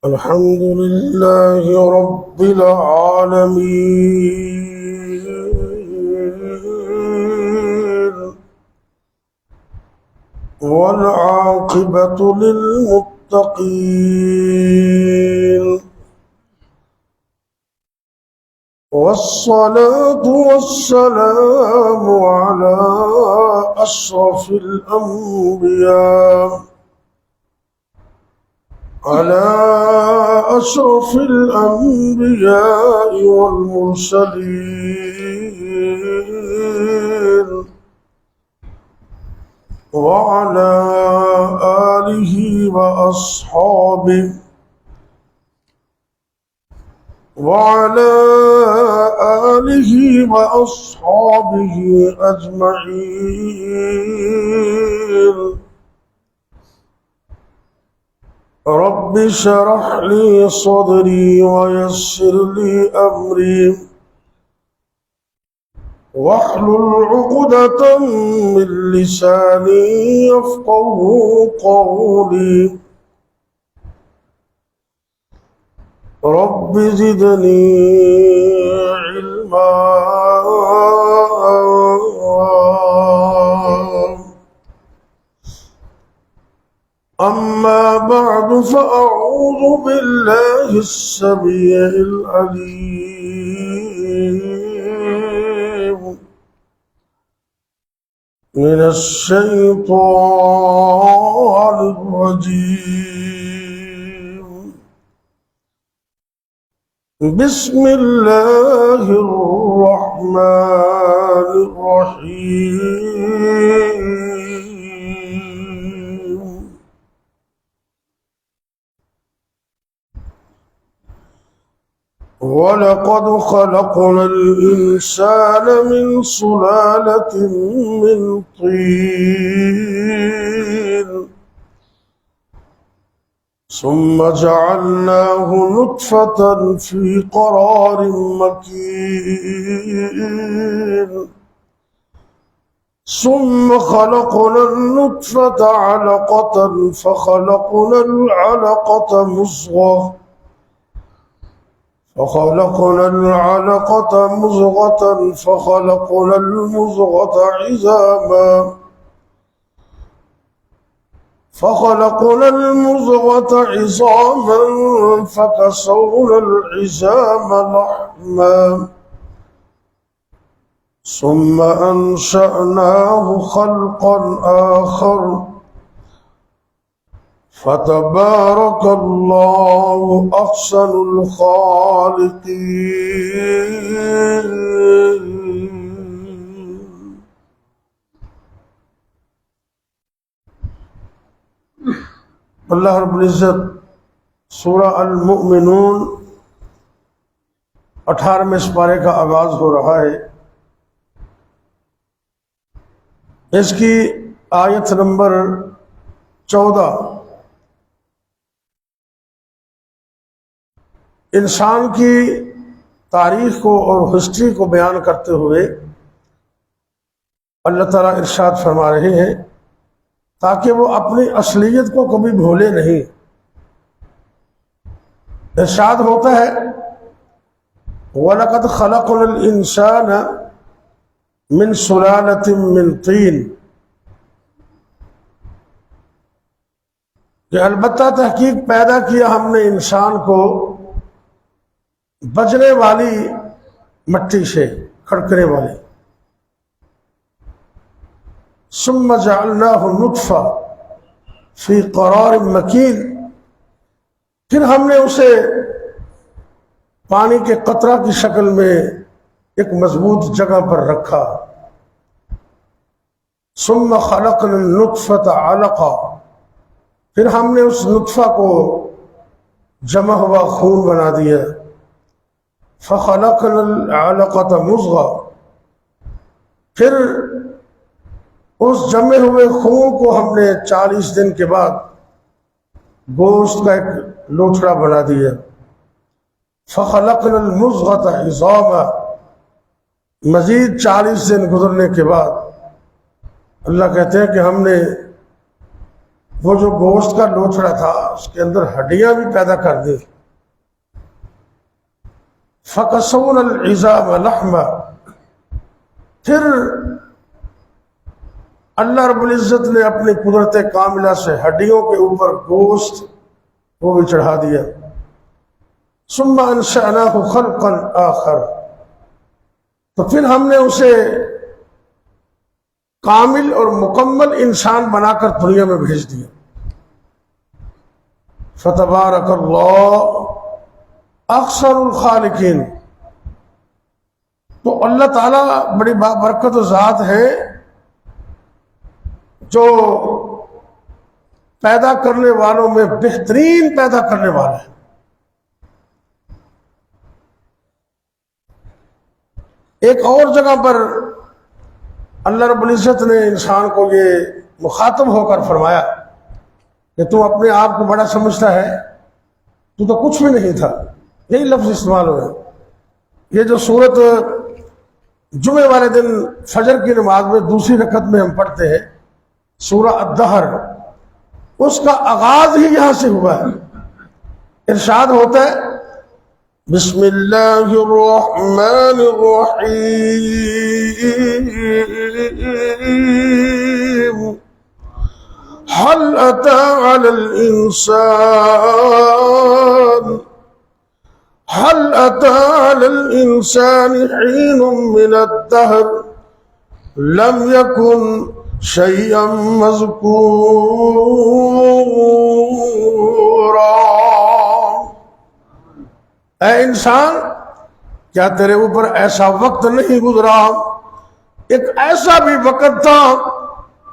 الحمد لله رب العالمين والعاقبة للمتقين والصلاة والسلام على أشرف الأنبياء والمرسلين وعلى آله وأصحابه أجمعين. رب اشرح لي صدري ويسر لي أمري واحلل عقدة من لساني يفقهوا قولي. رب زدني علما. أما بعد فأعوذ بالله السميع العليم من الشيطان الرجيم. بسم الله الرحمن الرحيم. ولقد خلقنا الإنسان من سلالة من طين ثم جعلناه نطفة في قرار مكين ثم خلقنا النطفة علقة فخلقنا العلقة مضغة فخلقنا المضغة عظاما فكسونا العظام لحما ثم أنشأناه خلقا آخر فتبارك الله أحسن الخالقين. اللہ رب العزت سورہ المؤمنون 18ویں سپارے کا آغاز ہو رہا ہے. اس کی آیت نمبر 14 انسان کی تاریخ کو اور ہسٹری کو بیان کرتے ہوئے اللہ تعالیٰ ارشاد فرما رہے ہیں تاکہ وہ اپنی اصلیت کو کبھی بھولے نہیں. ارشاد ہوتا ہے وَلَقَدْ خَلَقْنَا الْإِنسَانَ مِنْ سُلَالَةٍ مِّنْ طِينٍ کہ البتہ تحقیق پیدا کیا ہم نے انسان کو بجنے والی مٹی سے، کھڑکنے والی. ثم جعلناه نطفہ فی قرار مکین پھر ہم نے اسے پانی کے قطرہ کی شکل میں ایک مضبوط جگہ پر رکھا. ثم خلقنا النطفة علقہ پھر ہم نے اس نطفہ کو جمع ہوا خون بنا دیا. فخلقنا العلقة مضغہ پھر اس جمے ہوئے خون کو ہم نے 40 دن کے بعد گوشت کا ایک لوتھڑا بنا دیا. فخلقنا المضغة عظاما مزید 40 دن گزرنے کے بعد اللہ کہتے ہیں کہ ہم نے وہ جو گوشت کا لوچڑا تھا اس کے اندر ہڈیاں بھی پیدا کر دی. فَكَسَوْنَا الْعِظَامَ لَحْمًا، پھر اللہ رب العزت نے اپنی قدرت کاملہ سے ہڈیوں کے اوپر گوشت وہ بھی چڑھا دیا. ثُمَّ أَنشَأْنَاهُ خَلْقًا آخَرَ، تو پھر ہم نے اسے کامل اور مکمل انسان بنا کر دنیا میں بھیج دیا. فَتَبَارَكَ اللَّهُ اکثر الخالقین، تو اللہ تعالیٰ بڑی برکت و ذات ہے جو پیدا کرنے والوں میں بہترین پیدا کرنے والا ہے. ایک اور جگہ پر اللہ رب العزت نے انسان کو یہ مخاطب ہو کر فرمایا کہ تو اپنے آپ کو بڑا سمجھتا ہے، تو کچھ بھی نہیں تھا. یہی لفظ استعمال ہوئے. یہ جو سورت جمعے والے دن فجر کی نماز میں دوسری رکعت میں ہم پڑھتے ہیں سورہ الدہر، اس کا آغاز ہی یہاں سے ہوا ہے. ارشاد ہوتا ہے بسم اللہ الرحمن الرحیم هل أتى على الإنسان حين من الدهر لم يكن شيئا مذكورا. اے انسان، کیا تیرے اوپر ایسا وقت نہیں گزرا، ایک ایسا بھی وقت تھا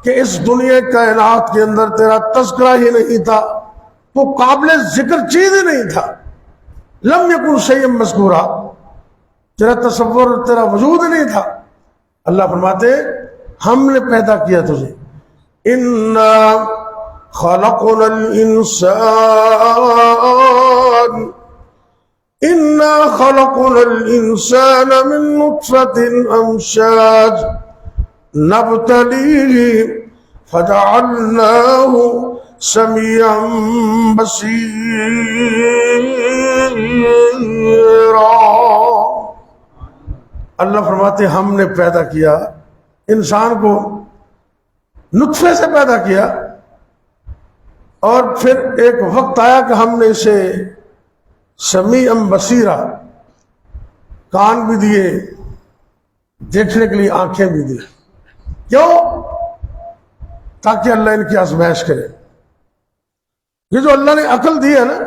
کہ اس دنیا کائنات کے اندر تیرا تذکرہ ہی نہیں تھا، تو قابل ذکر چیز ہی نہیں تھا. لم یکن شیئا مذکورا، تیرا تصور، تیرا وجود ہی نہیں تھا. اللہ فرماتے ہم نے پیدا کیا تجھے. انا خلقنا الانسان من نطفة امشاج نبتليه فجعلناه سمیعا بصیرا. اللہ فرماتے ہم نے پیدا کیا انسان کو، نطفے سے پیدا کیا، اور پھر ایک وقت آیا کہ ہم نے اسے سمیعا بصیرا، کان بھی دیے، دیکھنے کے لیے آنکھیں بھی دی. کیوں؟ تاکہ اللہ ان کی آزمائش کرے. یہ جو اللہ نے عقل دی ہے نا،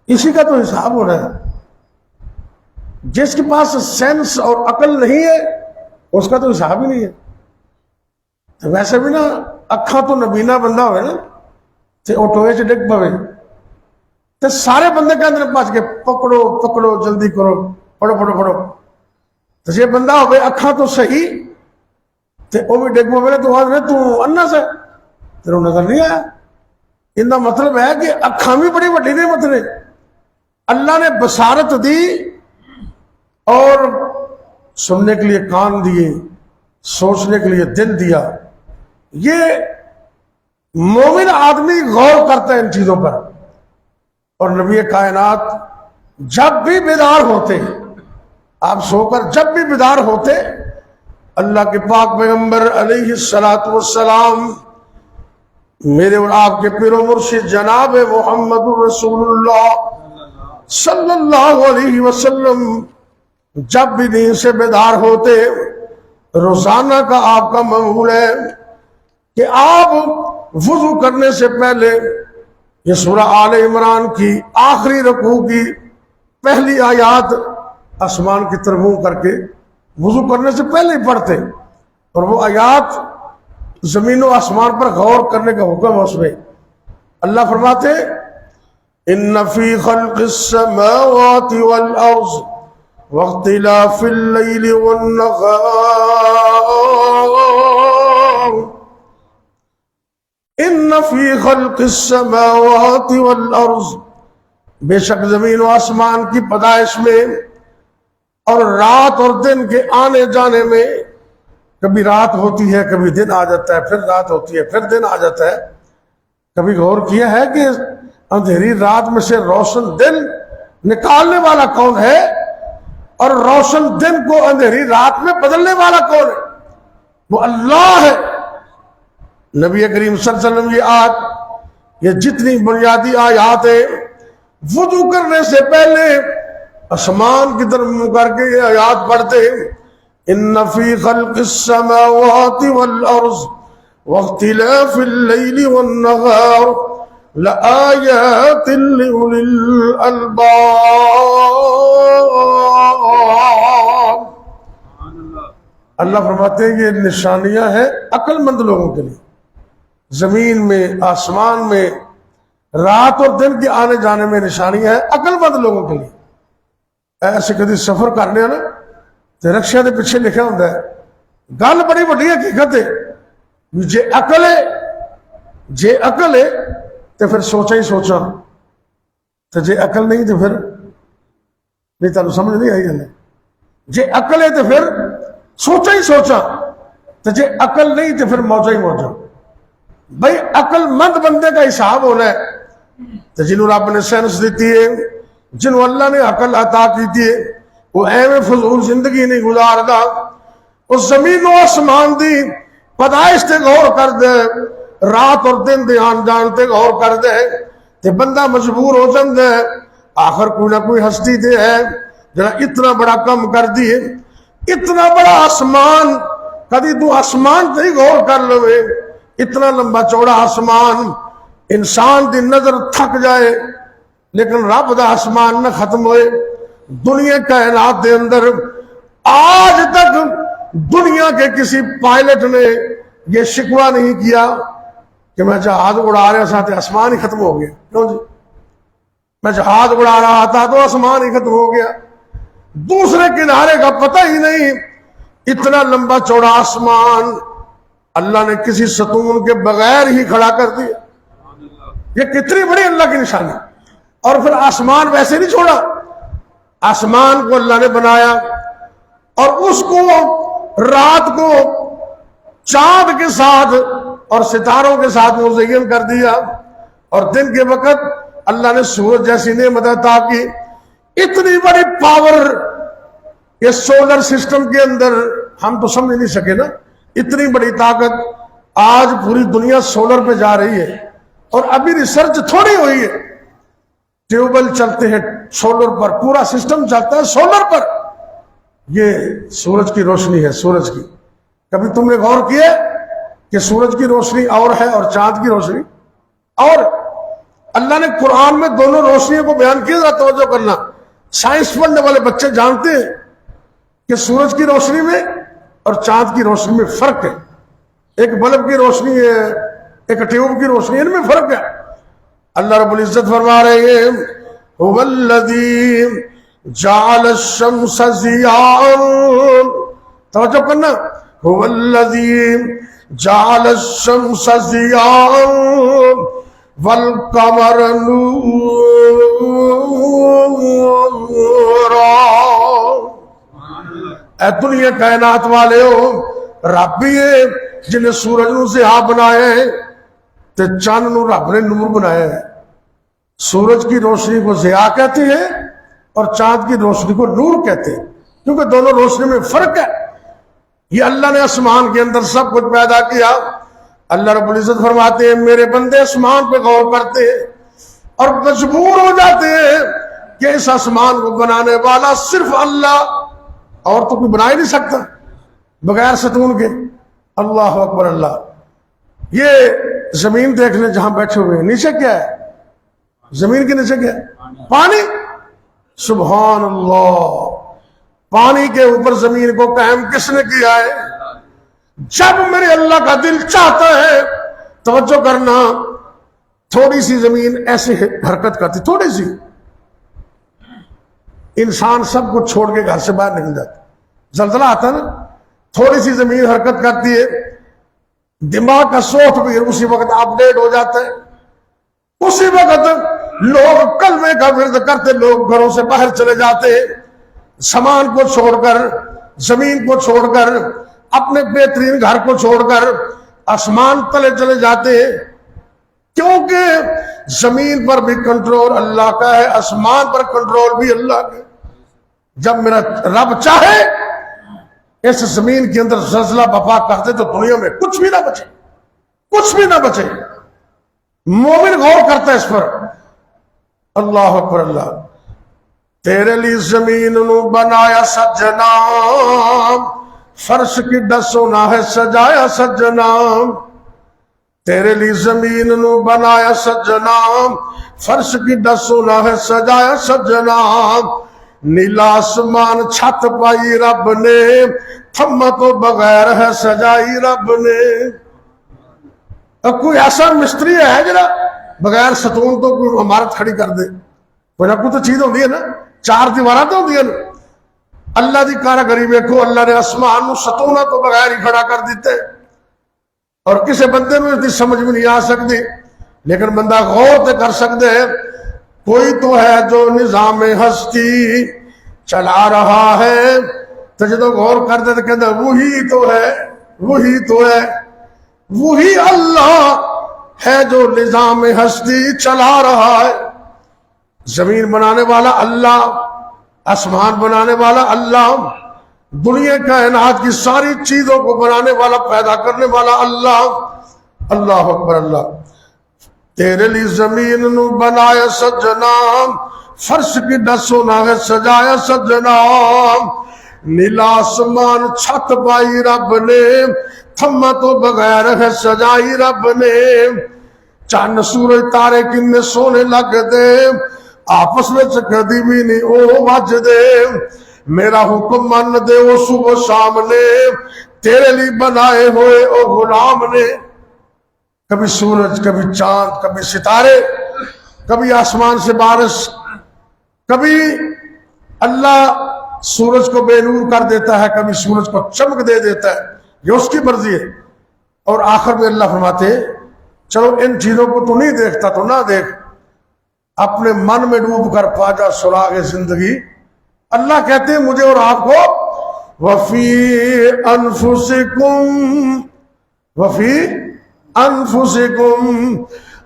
اسی کا تو حساب ہونا ہے. جس کے پاس سینس اور عقل نہیں ہے اس کا تو حساب ہی نہیں ہے. ویسے بھی نا اکھاں تو نبینا بندہ ہوئے نا تے آٹوئے چ ڈگ پوے تے سارے بندے کے اندر پچ کے پکڑو پکڑو جلدی کرو پڑھو پڑھو پڑھو. تو یہ بندہ ہوئے اکھاں تو صحیح تے وہ بھی ڈگ پوے تو آدھے تو انا سے تیرے نظر نہیں آیا. ان کا مطلب ہے کہ اکھاں بھی بڑی وڈی نعمت نے. اللہ نے بصارت دی اور سننے کے لیے کان دیے، سوچنے کے لیے دل دیا. یہ مومن آدمی غور کرتا ہے ان چیزوں پر. اور نبی کائنات جب بھی بیدار ہوتے، آپ سو کر جب بھی بیدار ہوتے، اللہ کے پاک پیغمبر علیہ السلام میرے اور آپ کے پیر و مرشد جناب محمد رسول اللہ صلی اللہ علیہ وسلم جب بھی نیند سے بیدار ہوتے، روزانہ کا آپ کا معمول ہے کہ آپ وضو کرنے سے پہلے یہ سورہ آل عمران کی آخری رکوع کی پہلی آیات آسمان کی طرف منہ کر کے وضو کرنے سے پہلے ہی پڑھتے، اور وہ آیات زمین و آسمان پر غور کرنے کا حکم ہے. اس میں اللہ فرماتے ان فی خلق السماوات والارض واختلاف اللیل والنہار ان فی خلق السماوات والارض، بے شک زمین و آسمان کی پیدائش میں اور رات اور دن کے آنے جانے میں، کبھی رات ہوتی ہے کبھی دن آ جاتا ہے، پھر رات ہوتی ہے پھر دن آ جاتا ہے. کبھی غور کیا ہے کہ اندھیری رات میں سے روشن دن نکالنے والا کون ہے اور روشن دن کو اندھیری رات میں بدلنے والا کون ہے؟ وہ اللہ ہے۔ نبی کریم صلی اللہ علیہ وسلم یہ جتنی بنیادی آیات ہیں وضو کرنے سے پہلے آسمان کی طرف منہ کر کے یہ آیات پڑھتے ہیں، ان فی خلق السماوات والارض واختلاف اللیل والنہار لآیات لأولی الالباب۔ اللہ فرماتے ہیں یہ نشانیاں ہیں عقل مند لوگوں کے لیے، زمین میں آسمان میں رات اور دن کے آنے جانے میں نشانیاں ہیں عقل مند لوگوں کے لیے۔ ایسے کدی سفر کرنے نا تو رکشے کے پیچھے لکھا ہوتا ہے، گل بڑی بڑی حقیقت ہے، جے عقل ہے تو پھر سوچا ہی سوچا، تو جے عقل نہیں تو پھر نہیں، تمہیں سمجھ نہیں آئی گل؟ جے عقل ہے تو پھر سوچا ہی سوچا، تو جے عقل نہیں تو پھر موجا ہی موجا۔ بھائی عقل مند بندے کا حساب ہونا ہے، تو جنہوں رب نے سینس دیتی ہے، جنہوں اللہ نے عقل عطا کی ہے، وہ ایویں فضول زندگی نہیں گزاردا، اس زمین و آسمان دی پیدائش تے غور کر دے، رات اور دن دے آن جان تے غور کر دے تے بندہ مجبور ہو جاندے، آخر کوئی نہ کوئی ہستی دے ہے جڑا اتنا بڑا کم کر دیے، اتنا بڑا آسمان، کدی تو آسمان تے ہی غور کر لوے، اتنا لمبا چوڑا آسمان، انسان دی نظر تھک جائے لیکن رب دا آسمان نہ ختم ہوئے۔ دنیا کائنات دے اندر آج تک دنیا کے کسی پائلٹ نے یہ شکوہ نہیں کیا کہ میں جہاز اڑا رہا تھا تو آسمان ہی ختم ہو گیا۔ کیوں جی؟ میں جہاز اڑا رہا تھا تو آسمان ہی ختم ہو گیا، دوسرے کنارے کا پتہ ہی نہیں۔ اتنا لمبا چوڑا آسمان اللہ نے کسی ستون کے بغیر ہی کھڑا کر دیا، یہ کتنی بڑی اللہ کی نشانی۔ اور پھر آسمان ویسے نہیں چھوڑا، آسمان کو اللہ نے بنایا اور اس کو رات کو چاند کے ساتھ اور ستاروں کے ساتھ مزین کر دیا، اور دن کے وقت اللہ نے سورج جیسی نعمت عطا کی۔ اتنی بڑی پاور یہ سولر سسٹم کے اندر ہم تو سمجھ نہیں سکے نا، اتنی بڑی طاقت آج پوری دنیا سولر پہ جا رہی ہے، اور ابھی ریسرچ تھوڑی ہوئی ہے، ٹیوب ویل چلتے ہیں سولر پر، پورا سسٹم چلتا ہے سولر پر۔ یہ سورج کی روشنی ہے، سورج کی۔ کبھی تم نے غور کیا کہ سورج کی روشنی اور ہے اور چاند کی روشنی اور؟ اللہ نے قرآن میں دونوں روشنیوں کو بیان کیا، ذرا توجہ کرنا۔ سائنس پڑھنے والے بچے جانتے ہیں کہ سورج کی روشنی میں اور چاند کی روشنی میں فرق ہے، ایک بلب کی روشنی ہے، ایک ٹیوب کی روشنی، ان میں فرق ہے۔ اللہ رب العزت فرما رہے ہیں هو الذی جعل الشمس ضیاء، توجہ کرنا، هو الذی جعل الشمس ضیاء والقمر نورا۔ اے دنیا کائنات والے ہو، رب بھی ہے جنہیں سورج نو ضیاء بنایا ہے تے چاند نو رب نے نور بنایا ہے۔ سورج کی روشنی کو ضیاء کہتے ہیں اور چاند کی روشنی کو نور کہتے ہیں، کیونکہ دونوں روشنی میں فرق ہے۔ یہ اللہ نے آسمان کے اندر سب کچھ پیدا کیا۔ اللہ رب العزت فرماتے ہیں میرے بندے آسمان پہ غور کرتے ہیں اور مجبور ہو جاتے ہیں کہ اس آسمان کو بنانے والا صرف اللہ، اور تو کوئی بنا ہی نہیں سکتا بغیر ستون کے۔ اللہ اکبر اللہ۔ یہ زمین دیکھ لیں جہاں بیٹھے ہوئے ہیں، نیچے کیا ہے؟ زمین کے نیچے کیا ہے؟ پانی۔ سبحان اللہ، پانی کے اوپر زمین کو قائم کس نے کیا ہے؟ جب میرے اللہ کا دل چاہتا ہے، توجہ کرنا، تھوڑی سی زمین ایسے حرکت کرتی، تھوڑی سی، انسان سب کچھ چھوڑ کے گھر سے باہر نکل جاتا، زلزلہ آتا نا، تھوڑی سی زمین حرکت کرتی ہے، دماغ کا سافٹ ویئر اسی وقت اپ ڈیٹ ہو جاتا ہے، اسی وقت لوگ کلمے کا ورد کرتے لوگ گھروں سے باہر چلے جاتے ہیں، سامان کو چھوڑ کر، زمین کو چھوڑ کر، اپنے بہترین گھر کو چھوڑ کر آسمان تلے چلے جاتے ہیں۔ کیونکہ زمین پر بھی کنٹرول اللہ کا ہے، آسمان پر کنٹرول بھی اللہ کا ہے۔ جب میرا رب چاہے اس زمین کے اندر زلزلہ بپا کر دے تو دنیا میں کچھ بھی نہ بچے، کچھ بھی نہ بچے۔ مومن غور کرتا ہے اس پر۔ اللہ اکبر اللہ۔ تیرے لیے زمین نو بنایا سجنا، فرش کی ڈسونا ہے سجایا سجنا۔ تیرے لیے زمین نو بنایا سجنا، فرش کی ڈسونا ہے سجایا سجنا۔ نیلا آسمان چھت پائی رب نے، تھما تو بغیر ہے سجائی رب نے۔ اب کوئی ایسا مستری ہے جڑا بغیر ستون تو کوئی عمارت کھڑی کر دے؟ کوئی نہ کوئی تو چیز ہوتی ہے نا، چار دیواریں تو ہوتی ہیں نا۔ اللہ دی کاراگری ویکھو، اللہ نے آسمان نو ستونہ تو بغیر ہی کھڑا کر دیتے، اور کسی بندے میں اس کی سمجھ میں نہیں آ سکتی، لیکن بندہ غور تے کر سکتے ہے۔ کوئی تو ہے جو نظام ہستی چلا رہا ہے، تو جدو غور کرتے تو کہتے وہی تو ہے، وہی تو ہے، وہی اللہ ہے جو نظام ہستی چلا رہا ہے۔ زمین بنانے والا اللہ، آسمان بنانے والا اللہ، دنیا کائنات کی ساری چیزوں کو بنانے والا، پیدا کرنے والا اللہ۔ اللہ اکبر اللہ۔ تیرے لیے زمین نو بنایا سجنا، فرش کی ڈسونا ہے سجایا سجنا۔ نیلا آسمان چھت پائی رب نے، تھما تو بغیر ہے سجائی رب نے۔ چند سورج تارے کنے سونے لگ دے، آپس میں کدی بھی نہیں او وج دے۔ میرا حکم من دے وہ صبح شام نے، تیرے لیے بنائے ہوئے او غلام نے۔ کبھی سورج، کبھی چاند، کبھی ستارے، کبھی آسمان سے بارش، کبھی اللہ سورج کو بے نور کر دیتا ہے، کبھی سورج کو چمک دے دیتا ہے، یہ اس کی مرضی ہے۔ اور آخر میں اللہ فرماتے چلو ان چیزوں کو تو نہیں دیکھتا تو نہ دیکھ، اپنے من میں ڈوب کر پا جا سراغ زندگی۔ اللہ کہتے ہیں مجھے اور آپ کو وَفِي أَنفُسِكُمْ وَفِي أَنفُسِكُمْ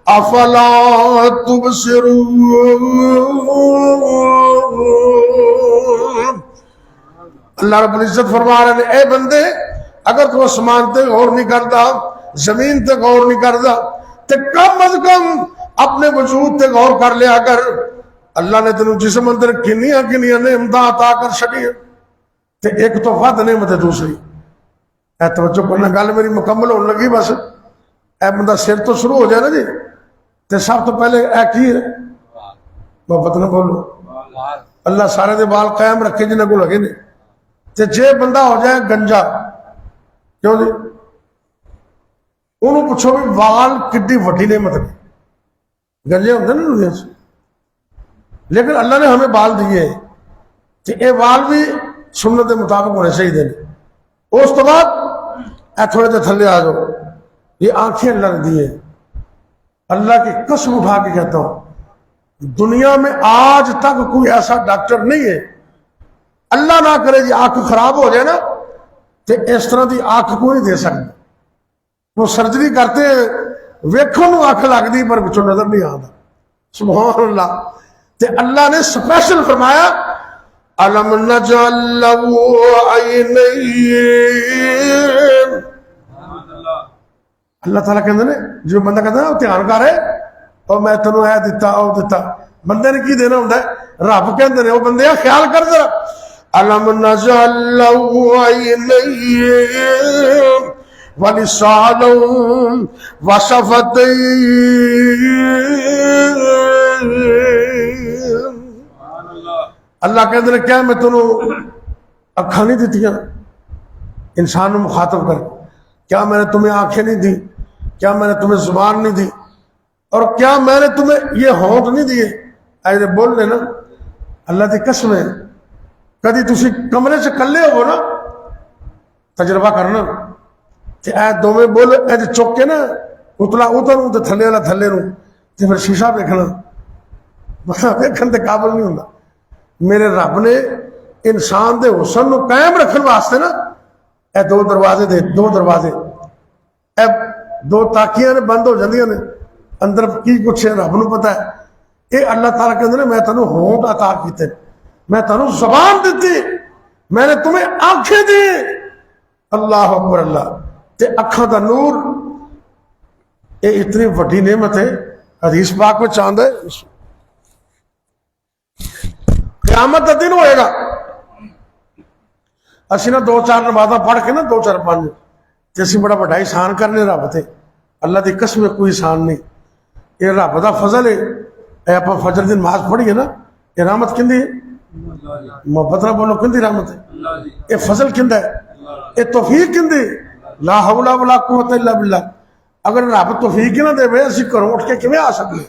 أَفَلَا تُبْصِرُونَ۔ اللہ رب العزت فرما رہے ہیں اے بندے، اگر تو آسمان تے غور نہیں کرتا، زمین تے غور نہیں کرتا، تو کم از کم اپنے وجود تے غور کر لیا کر۔ اللہ نے تینوں جسم اندر کنیاں کنیاں نعمتاں عطا کر چھڑی، تے ایک تو ود نعمت ہے دوسری۔ اے توجہ کرنا، گل میری مکمل ہونے لگی بس۔ اے بندہ سر تو شروع ہو جائے نا جی، تے سب تو پہلے اے کی ہے؟ محبت نہ بولو۔ اللہ سارے دے بال قائم رکھے جنہیں کو لگے نے۔ تے جے بندہ ہو جائے گنجا، کیوں جی؟ انہوں پوچھو بھی وال کڈی وڈی نعمت ہے، گنجے ہوندے نا دنیا سے، لیکن اللہ نے ہمیں بال دیے کہ اے بال بھی سنت کے مطابق ہونے چاہیے۔ اس تو بعد اے تھوڑے دیر تھلے آ جاؤ، یہ آنکھیں اللہ نے دی ہیں۔ اللہ کی قسم اٹھا کے کہتا ہوں دنیا میں آج تک کوئی ایسا ڈاکٹر نہیں ہے، اللہ نہ کرے جی آنکھ خراب ہو جائے نا تو اس طرح دی آنکھ کو نہیں دے سکتا۔ وہ سرجری کرتے ہیں، ویکھوں نو آنکھ لگ دی پر پچھوں نظر نہیں آتا۔ سبحان اللہ۔ تے اللہ نے سپیشل فرمایا أَلَمْ نَجْعَلْ لَهُ عَيْنَيْنِ۔ اللہ تعالیٰ کہتے ہیں جو بندہ کہتا ہے دھیان کر ہے اور میں تینوں اے دیتا او دیتا، بندے نے کی دینا ہوتا ہے؟ رب کہتے ہیں وہ بندے خیال کر ذرا۔ أَلَمْ نَجْعَلْ لَهُ عَيْنَيْنِ وَلِسَانًا وَشَفَتَيْنِ۔ اللہ کہتے ہیں کیا میں تمہیں اکھاں نہیں دیتیاں انسان کو مخاطب کر؟ کیا میں نے تمہیں آنکھیں نہیں دی؟ کیا میں نے تمہیں زبان نہیں دی؟ اور کیا میں نے تمہیں یہ ہونٹ نہیں دیے ایسے بول لینا؟ اللہ کی قسم ہے کدی تسی کمرے سے کلے ہو نا تجربہ کرنا کہ اے دو میں بول ایسے چک کے نا اتلا اتروں تو تھلے والا تھلے روں تو پھر شیشہ دیکھنا دیکھنے کے قابل نہیں ہوتا۔ میرے رب نے انسان دے حسن کو قائم رکھنے واسطے نا اے دو دروازے دے، دو دروازے، اے دو تاکیاں نے بند ہو جاندیاں نے، اندر کی کچھ ہے رب نو پتا ہے. یہ اللہ تعالیٰ کہتے ہیں میں تینوں ہونٹ عطا کیتے, میں تینوں زبان دیتی, میں نے تمہیں آنکھیں دی. اللہ اکبر اللہ. تے اکھاں دا نور یہ اتنی وڈی نعمت ہے. حدیث پاک میں چاند ہے قیامت کا دن ہوئے گا, اسی نا 2-4 نمازاں پڑھ کے نا 2-4-5 تے اسی بڑا بڑا احسان کرنے رب تے. اللہ دی قسم کوئی احسان نہیں, یہ رب دا فضل ہے. اے آپ فجر دی نماز پڑھیے نا, یہ رحمت کندی ہے؟ محبت نہ بولو, کندی رحمت ہے؟ یہ فضل کندہ ہے؟ یہ توفیق کندی؟ لا حول ولا قوت الا باللہ. اگر رب توفیق ہی نہ دے اسی گھروں اٹھ کے کیویں آ سکتے؟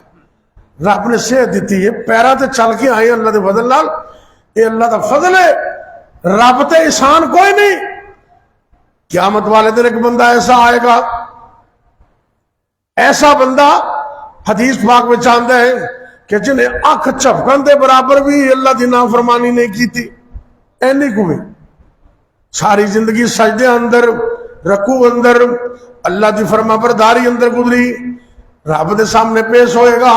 رب نے صحت دیتی ہے, پیراں تے چل کے آئے اللہ دے فضل نال. یہ اللہ دا فضل ہے, رب تے احسان کوئی نہیں. قیامت والے دن ایک بندہ ایسا آئے گا, ایسا بندہ حدیث پاک میں چاہتا ہے کہ جنہیں اکھ جھپکن دے برابر بھی اللہ دی نافرمانی نہیں کی تھی. اینی کوئی ساری زندگی سجدے اندر, رکوع اندر, اللہ دی فرما برداری اندر گزری. رب دے سامنے پیش ہوئے گا,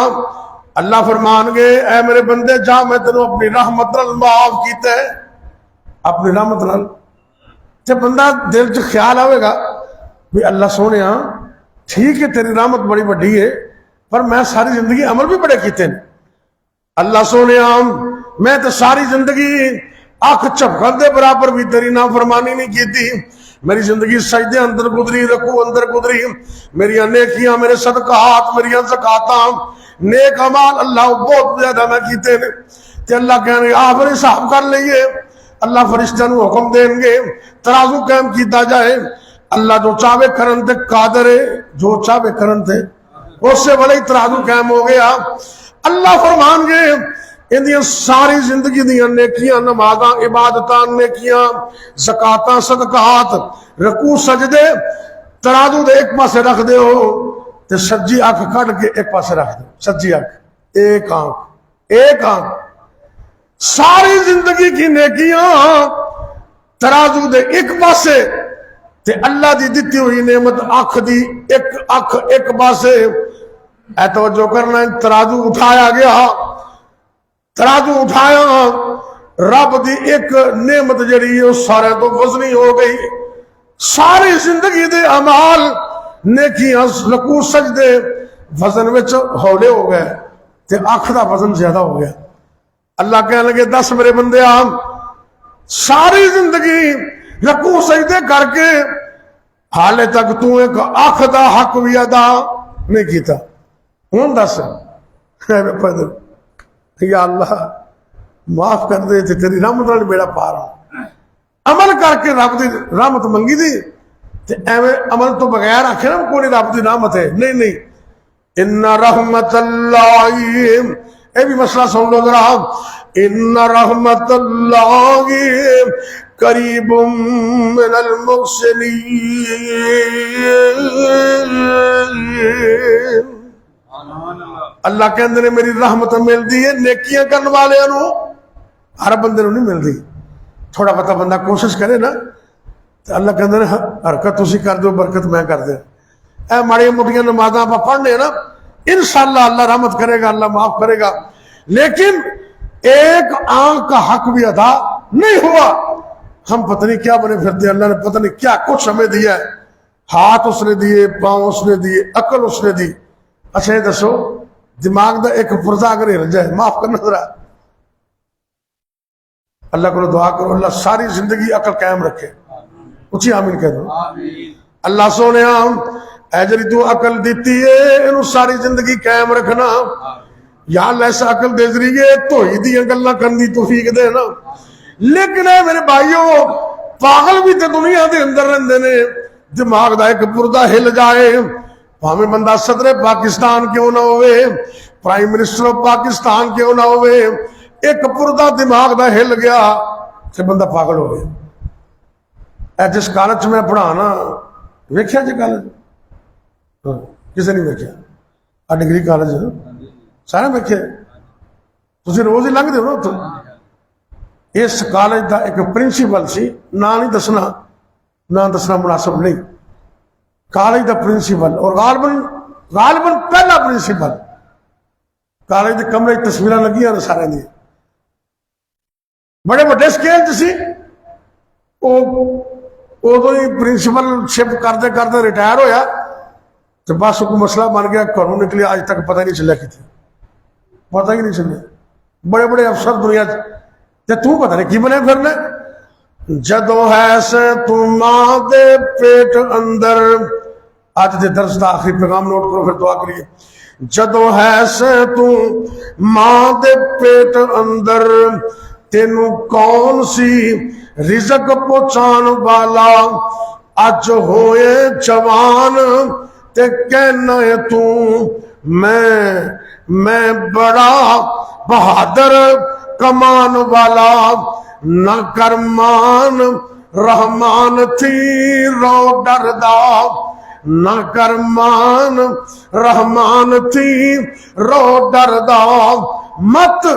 اللہ فرمان گے اے میرے بندے جا میں تینوں اپنی رحمت نال معاف کیتا ہے. اپنی رحمت نال جب بندہ دل چ خیال آئے گا بھی اللہ سونے ٹھیک ہے تیری رحمت بڑی بڑی ہے پر میں ساری زندگی عمل بھی بڑے کیتے ہیں. اللہ سونے میں تو ساری زندگی اکھ جھپکن دے برابر بھی تیری نافرمانی نہیں کی تھی. میری زندگی سجدے اندر گزری, رکوع اندر گزری, میری نیکیاں, میرے صدقات, میری زکاتاں, نیک اعمال اللہ بہت زیادہ میں کیتے ہیں. تے اللہ کہنے آخر حساب کر لئیے. اللہ فرشتہ نو حکم دیں گے ترازو قائم کیتا جائے. اللہ جو چاہے کرن تے قادر ہے, جو چاہے کرن تے اس سے بڑے ترازو قائم ہو گیا. اللہ فرمان گے اندیاں ساری زندگی دیاں نیکیاں, نمازاں, عبادتاں, نیکیاں, زکاتاں, صدقات, رکوع, سجدے ترازو دے ایک پاسے رکھ دے ہو تے سجی آنکھ کٹ کے ایک پاسے رکھ دے. سجی آنکھ, ایک آنکھ, ایک آنکھ, ساری زندگی کی نیکیاں ترازو دے ایک پاسے تے اللہ دی دیتی ہوئی نعمت آنکھ دی ایک آنکھ ایک پاسے. اے توجہ کرنا, ترازو اٹھایا گیا, ترازو اٹھایا, رب دی ایک نعمت جڑی ہے سارے تو وزنی ہو گئی. ساری زندگی دے اعمال, نیکیاں, رکوع, سجدے وزن وچ ہولے ہو گئے تے آنکھ دا وزن زیادہ ہو گیا. اللہ کہنے لگے دس میرے بندے ساری زندگی رکوع سجدے کر کے حالے تک تو ایک آنکھ دا حق بھی ادا نہیں کیتا. ہوں دس یا اللہ معاف کر دے تے تیری رحمت نال بیڑا پار عمل کر کے رب دی رحمت منگی دی تے ایویں عمل تو بغیر آکھے نا کوئی رب دی رحمت ہے. نہیں نہیں, ان رحمت اللہ, اے بھی مسئلہ سن لو ذرا, ان رحمت اللہ قریب من المحسنین. اللہ کہندے نے میری رحمت ملدی ہے نیکیاں کرنے والے نو, ہر بندے نو نہیں ملدی. تھوڑا پتہ بندہ کوشش کرے نا تو اللہ کہندے نے حرکت تسی کر دو برکت میں کر دے. اے ماڑی موٹیاں نمازاں آپ پڑھنے نا انشاءاللہ اللہ رحمت کرے گا, اللہ معاف کرے گا. لیکن ایک آنکھ کا حق بھی ادا نہیں ہوا. ہم پتہ نہیں کیا بنے پھرتے, اللہ نے پتہ نہیں کیا کچھ ہمیں دیا ہے. ہاتھ اس نے دیے, پاؤں اس نے دیے, عقل اس نے دی. اچھا یہ دسو دماغ دا ایک پرزہ اگر ہل جائے معاف کرنا ذرا. اللہ کو دعا کرو اللہ ساری زندگی عقل قائم رکھے. اچھی آمین کہہ دو. اللہ سونے اے جڑی تو عقل دیتی ہے انہوں ساری زندگی قائم رکھنا. یا اللہ ایسا عقل دے ذریعے تو ہی دیاں گلاں کرن دی توفیق دے نا. لیکن اے میرے بھائیو پاگل بھی تے دنیا دے اندر رہندے نے, دماغ دا ایک پردہ ہل جائے بھاویں بندہ صدر پاکستان کیوں نہ ہوئے, پرائم منسٹر آف پاکستان کیوں نہ ہوئے, ایک پردہ دماغ دا ہل گیا کہ بندہ پاگل ہو گیا. اے جس کالج میں پڑھانا ویکھیا جی کالج کسی نہیں ویکھیا, آ ڈگری کالج سارے ویکھے تسی روز ہی لنگھ دے ہو نا. اس کالج دا ایک پرنسپل سی, نہ نہیں دسنا, نہ دسنا مناسب نہیں. کالج دا پرنسپل اور غالباً غالباً پہلا پرنسپل کالج کے کمرے تصویر لگی نے سارے دیا بڑے بڑے سکیل سی ادو ہی پرنسپل شپ کرتے کرتے ریٹائر ہویا تو بس کوئی مسئلہ بن گیا گھروں نکلے آج تک پتہ ہی نہیں چلیا کتنے پتہ ہی نہیں چلیا بڑے بڑے افسر دنیا تو پتہ نہیں کی بنے پھرنے جدو ہے سے تو ماں دے پیٹ اندر آج دے درس دا آخری پیغام نوٹ کرو پھر دعا کریے جدو ہے سے تو ماں دے پیٹ اندر تینوں کون سی رزق پہنچان والا اج ہوئے جوان تے کہنا ہے تو میں بڑا بہادر کمان والا نہ کرمان رحمان تھی رو ڈردا نہ کرمان رحمان تھی رو ڈردا مت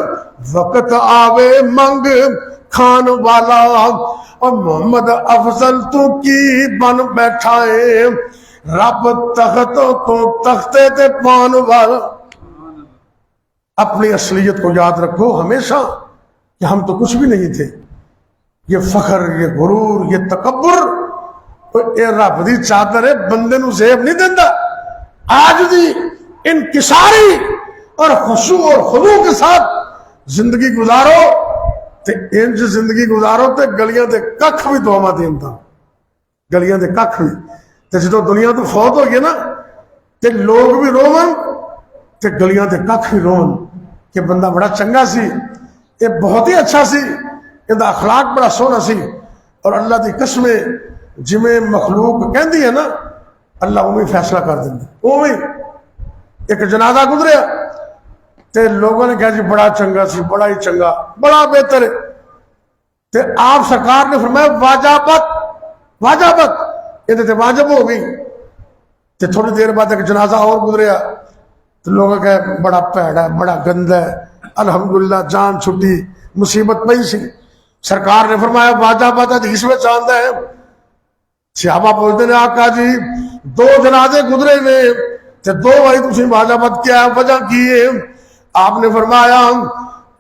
وقت آوے منگ کھان والا اور محمد افضل تو کی بن بیٹھا ہے رب تخت تو تختے تے پان والا اپنی اصلیت کو یاد رکھو ہمیشہ کہ ہم تو کچھ بھی نہیں تھے یہ فخر یہ غرور یہ تکبر اے رب دی چادر ہے بندے نو زیب نہیں دیندہ آج دی انکساری اور خشوع اور خضوع کے ساتھ زندگی گزارو تے انج زندگی گزارو تے گلیاں دے ککھ بھی دعا دین تا گلیاں دے ککھ بھی تے جدو دنیا تو فوت ہو گئے نا تے لوگ بھی رومن تے گلیاں دے ککھ بھی رومن کہ بندہ بڑا چنگا سی یہ بہت ہی اچھا سی ان دا اخلاق بڑا سونا سی اور اللہ دی قسمیں جمیں مخلوق کہندی ہے نا اللہ اوہی فیصلہ کر دیں اوہی ایک جنازہ گزریا تے لوگوں نے کہا جی بڑا چنگا سی بڑا ہی چنگا بڑا بہتر ہے تے آپ سرکار نے فرمایا واجبت یہ تے واجب ہو گئی تے تھوڑی دیر بعد ایک جنازہ اور گزریا تو لوگوں نے کہا بڑا پیڑا ہے بڑا گندا ہے الحمدللہ جان چھٹی مصیبت پئی سی سرکار نے فرمایا واجبت حدیث میں چاندہ ہے صحابہ پوچھتے ہیں آقا جی دو جنازے گزرے نے تے دو بھائی تسی واجبت کیا ہے وجہ کی ہے آپ نے فرمایا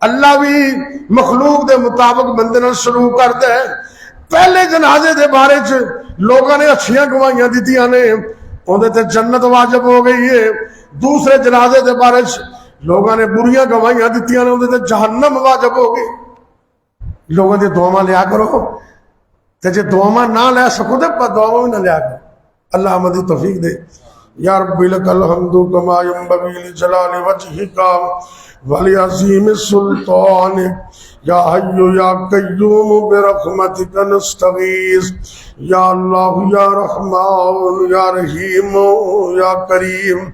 اللہ بھی مخلوق دے مطابق بندے نال سلوک کرتا ہے پہلے جنازے دے بارے چ لوگوں نے اچھیاں گواہیاں دیتیاں نے اندے تے جنت واجب ہو گئی ہے دوسرے جنازے دے بارے چ لوگوں نے بریاں گواہیاں دیتیاں نے اندے تے جہنم واجب ہو گئی لوگوں دے دعاواں لیا کرو تے جے دعاواں نہ لے سکو تے دعاواں بھی نہ لیا کرو اللہ ہمیں توفیق دے یا رب لک الحمد کما ينبغي لجلال وجهك ولعظیم سلطانک یا حی یا قیوم برحمتک نستغیث یا اللہ یا رحمان یا رحیم یا کریم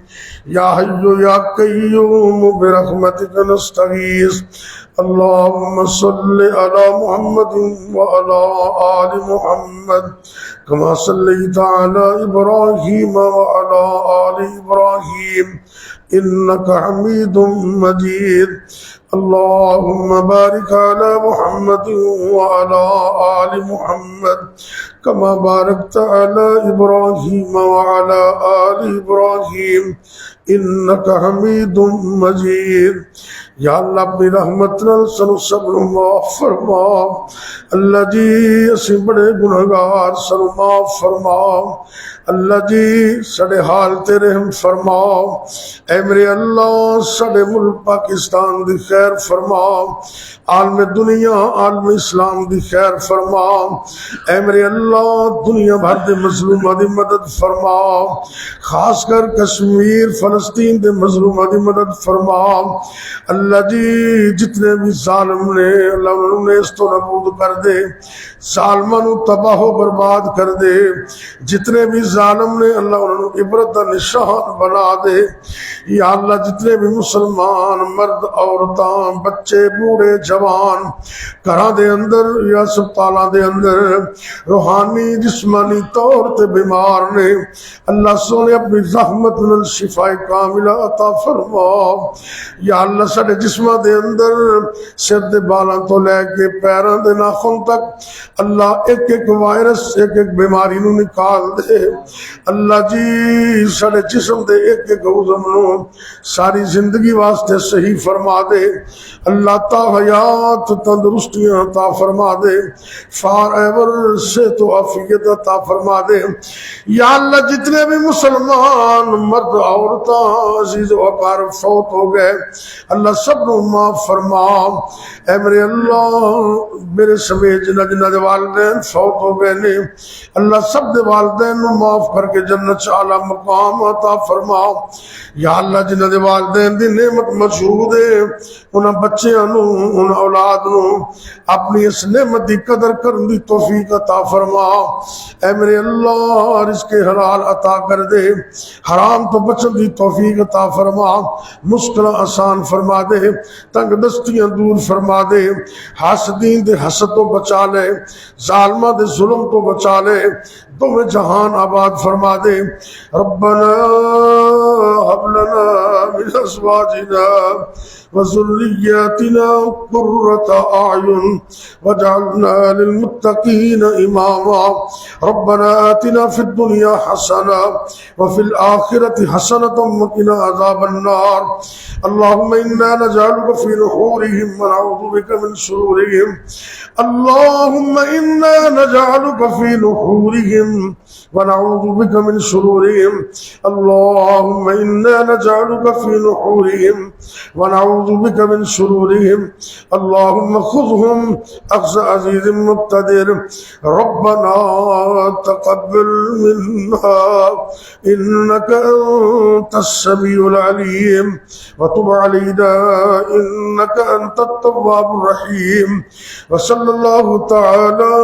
یا حی یا قیوم برحمتک نستغیث اللہم صل علی محمد وعلی آل محمد كما صليت على إبراهيم وعلى آل إبراهيم إنك حميد مجيد اللهم بارك على محمد وعلى آل محمد كما باركت على إبراهيم وعلى آل إبراهيم إنك حميد مجيد یا اللہ اپنی رحمت نال سنو صبر معاف فرما اللہ جی اسی بڑے گنہگار سنو معاف فرما اللہ جی سڑے حال تے رحم فرما اے میرے اللہ سڑے ملک پاکستان دی خیر فرما عالم دنیا عالم اسلام دی خیر فرما اے میرے اللہ دنیا بھر دے مظلومہ دی مدد فرما خاص کر کشمیر فلسطین دے مظلومہ دی مدد فرما اللہ جی جتنے بھی ظالم نے اللہ انہیں اس تو نبود کر دے ظالموں نو تباہ و برباد کر دے جتنے بھی ظالم نے اللہ انہیں عبرت نشان بنا دے یا اللہ جتنے بھی مسلمان مرد عورتاں بچے بوڑھے جوان گھراں دے اندر یا اسپتالاں دے اندر روحانی جسمانی طور تے بیمار نے اللہ سونے اپنی رحمت نال شفا کاملہ عطا فرما یا اللہ ساڈے جسماں دے اندر سر دے بالاں تو لے کے پیراں دے ناخن تک اللہ ایک ایک وائرس ایک ایک بیماری نو نکال دے اللہ جی سارے جسم دے ایک ایک عضو نو ساری زندگی واسطے صحیح فرما دے اللہ تا حیات تندرستیاں عطا فرما دے فار ایور صحت و عافیت عطا فرما دے یا اللہ جتنے بھی مسلمان مرد عورتاں عزیز و اقارب فوت ہو گئے اللہ سب نو معاف فرما اے میرے اللہ میرے سمیت جنہ جنہ دے والدین فوت ہو گئے نے اللہ سب دے والدین نو معاف کر کے جنت اعلی مقام عطا فرما یا اللہ جنہ دے والدین دی نعمت مشہود ہے انہاں بچیاں نو ان اولاد نو اپنی اس نعمت دی قدر کرن دی توفیق عطا فرما اے میرے اللہ رزق حلال عطا کر دے حرام تو بچن دی توفیق عطا فرما مشکل آسان فرما دے تنگ دستیاں دور فرما دے حاسدین دے حسد تو بچا لے ظالمہ دے ظلم تو بچا لے تمہیں جہان آباد فرما دے ربنا هب لنا من ازواجنا وذرياتنا قرة أعين واجعلنا للمتقين إماما ربنا آتنا في الدنيا حسنة وفي الآخرة حسنة وقنا عذاب النار اللهم إنا نجعلك في نحورهم ونعوذ بك من شرورهم اللهم إنا نجعلك في نحورهم ونعوذ بك من شرورهم اللهم إنا نجعلك في نحورهم ونعوذ بك من شرورهم اللهم خذهم أخذ عزيز مقتدر ربنا تقبل منا إنك أنت السميع العليم وتب علينا إنك أنت التواب الرحيم وصلى الله تعالى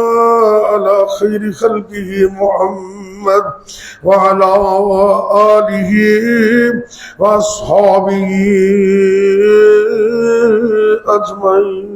على خير خلقه محمد وعلى آله وأصحابه أجمعين